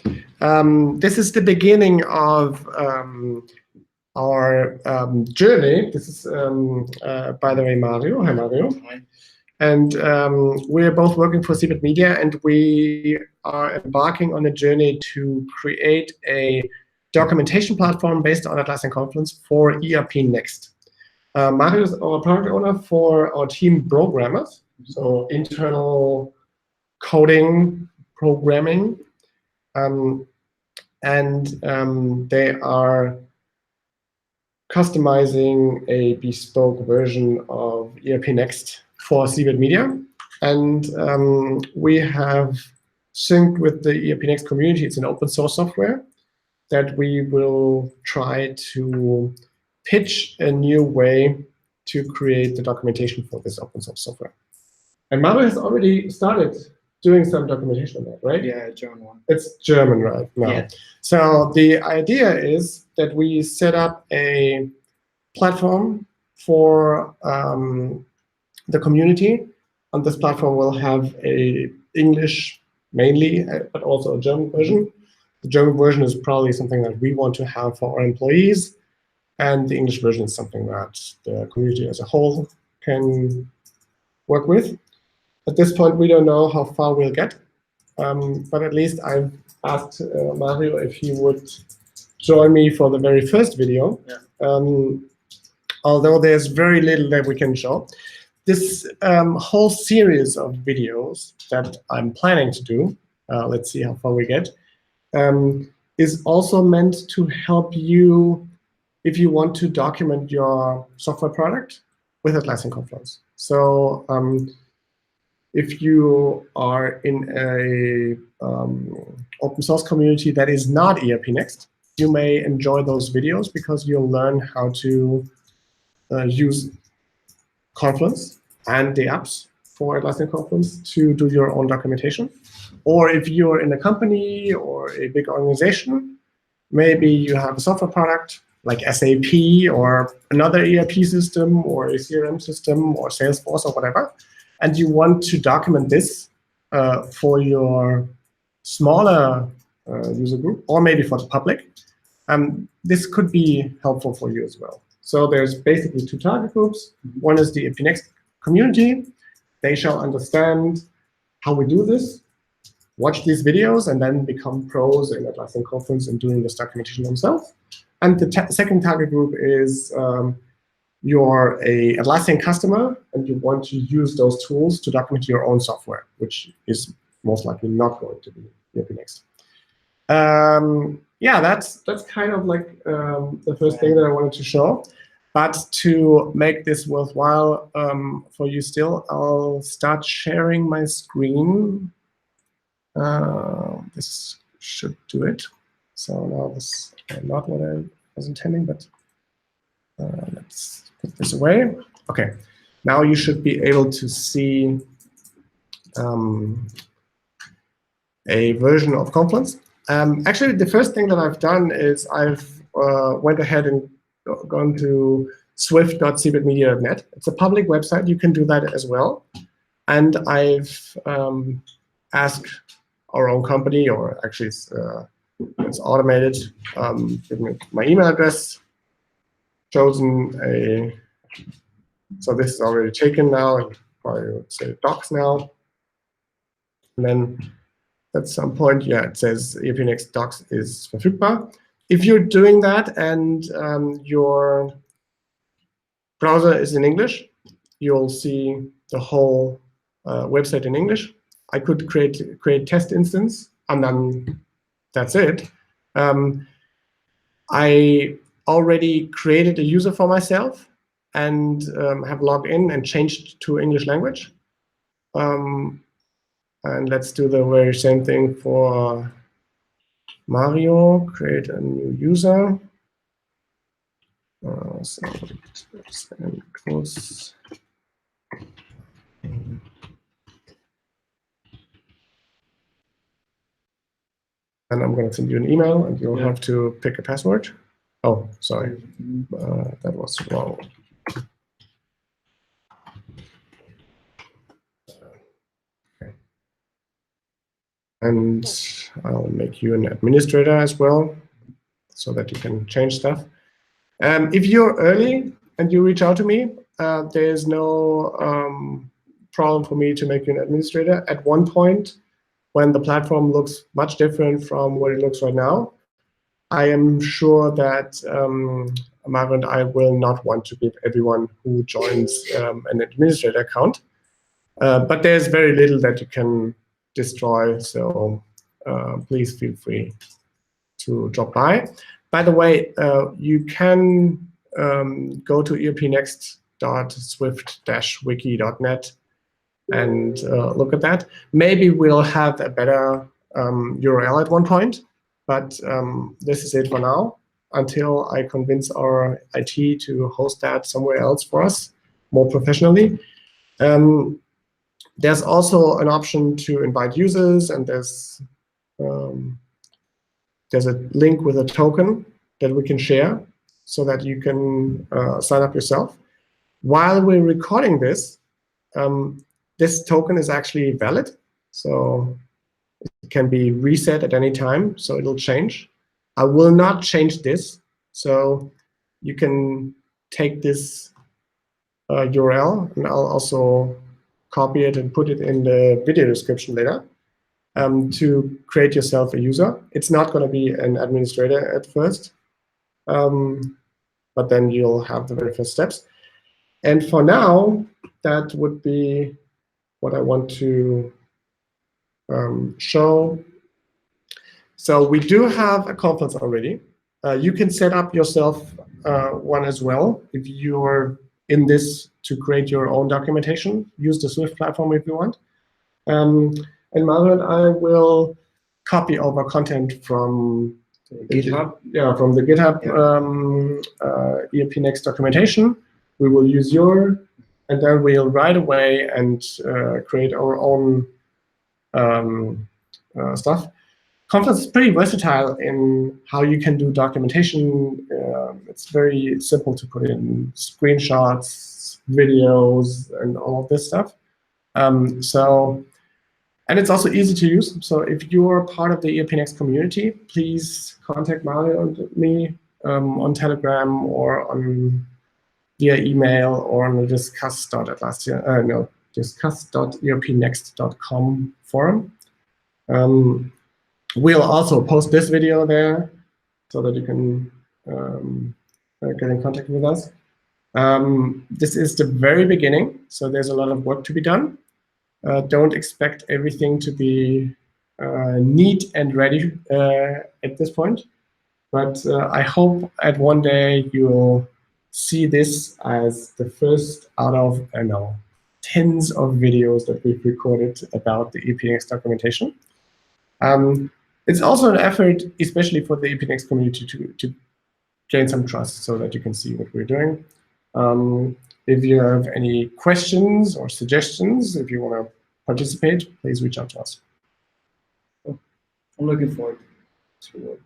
This is the beginning of our journey. This is, by the way, Mario. Hi, Mario. Hi. And we're both working for CBIT Media, and we are embarking on a journey to create a documentation platform based on Atlassian Confluence for ERPNext. Mario is our product owner for our team programmers, so internal coding, programming, and they are customizing a bespoke version of ERPNext for CBIT Media. And we have synced with the ERPNext community. It's an open source software that we will try to pitch a new way to create the documentation for this open source software. And Mario has already started doing some documentation on that, right? Yeah, German one. It's German right now. Yeah. So the idea is that we set up a platform for the community. On this platform, we'll have a English mainly, but also a German version. The German version is probably something that we want to have for our employees, and the English version is something that the community as a whole can work with. At this point, we don't know how far we'll get, but at least I've asked Mario if he would join me for the very first video. Yeah. Although there's very little that we can show. This whole series of videos that I'm planning to do, let's see how far we get, is also meant to help you if you want to document your software product with Atlassian Confluence. So if you are in a open source community that is not ERPNext, you may enjoy those videos because you'll learn how to use Confluence and the apps for Atlassian Confluence to do your own documentation. Or if you're in a company or a big organization, maybe you have a software product like SAP or another ERP system or a CRM system or Salesforce or whatever, and you want to document this for your smaller user group, or maybe for the public, this could be helpful for you as well. So there's basically two target groups. One is the ERPNext community. They shall understand how we do this, watch these videos, and then become pros in Atlassian Confluence and doing this documentation themselves. And the second target group is you're a Atlassian customer and you want to use those tools to document your own software, which is most likely not going to be ERPNext. Yeah, that's kind of like the first thing that I wanted to show. But to make this worthwhile for you still, I'll start sharing my screen. This should do it. So now this is not what I was intending, but let's put this away. OK, now you should be able to see a version of Confluence. Actually, the first thing that I've done is I've went ahead and gone to swift.cbitmedia.net. It's a public website. You can do that as well. And I've asked our own company, or actually it's automated, give me my email address, chosen a, so this is already taken now, and probably would say docs now. And then at some point, yeah, it says ERPNext docs is verfügbar. If you're doing that and your browser is in English, you'll see the whole website in English. I could create test instance, and then that's it. I already created a user for myself and have logged in and changed to English language. And let's do the very same thing for Mario. Create a new user. So close. And I'm going to send you an email, and you'll have to pick a password. Oh, sorry, that was wrong. Okay. And I'll make you an administrator as well, so that you can change stuff. If you're early and you reach out to me, there's no problem for me to make you an administrator. At one point, when the platform looks much different from what it looks right now, I am sure that Mario and I will not want to give everyone who joins an administrator account. But there's very little that you can destroy, so please feel free to drop by. By the way, you can go to erpnext.swift-wiki.net and look at that. Maybe we'll have a better URL at one point, but this is it for now, until I convince our IT to host that somewhere else for us, more professionally. There's also an option to invite users, and there's a link with a token that we can share so that you can sign up yourself. While we're recording this, this token is actually valid, so it can be reset at any time, so it'll change. I will not change this, so you can take this URL, and I'll also copy it and put it in the video description later to create yourself a user. It's not going to be an administrator at first, but then you'll have the very first steps. And for now, that would be what I want to show. So we do have a Confluence already. You can set up yourself one as well if you're in this to create your own documentation. Use the Swift platform if you want. And Mario and I will copy over content from GitHub. Yeah, from the GitHub ERPNext documentation. We will use your, and then we'll right away and create our own stuff. Confluence is pretty versatile in how you can do documentation. It's very simple to put in screenshots, videos, and all of this stuff. And it's also easy to use. So if you're part of the ERPNext community, please contact Mario and me on Telegram or on via email or on the discuss.erpnext.com forum. We'll also post this video there so that you can get in contact with us. This is the very beginning, so there's a lot of work to be done. Don't expect everything to be neat and ready at this point. But I hope at one day you'll see this as the first out of, I don't know, tens of videos that we've recorded about the ERPNext documentation. It's also an effort, especially for the ERPNext community, to gain some trust so that you can see what we're doing. If you have any questions or suggestions, if you want to participate, please reach out to us. I'm looking forward to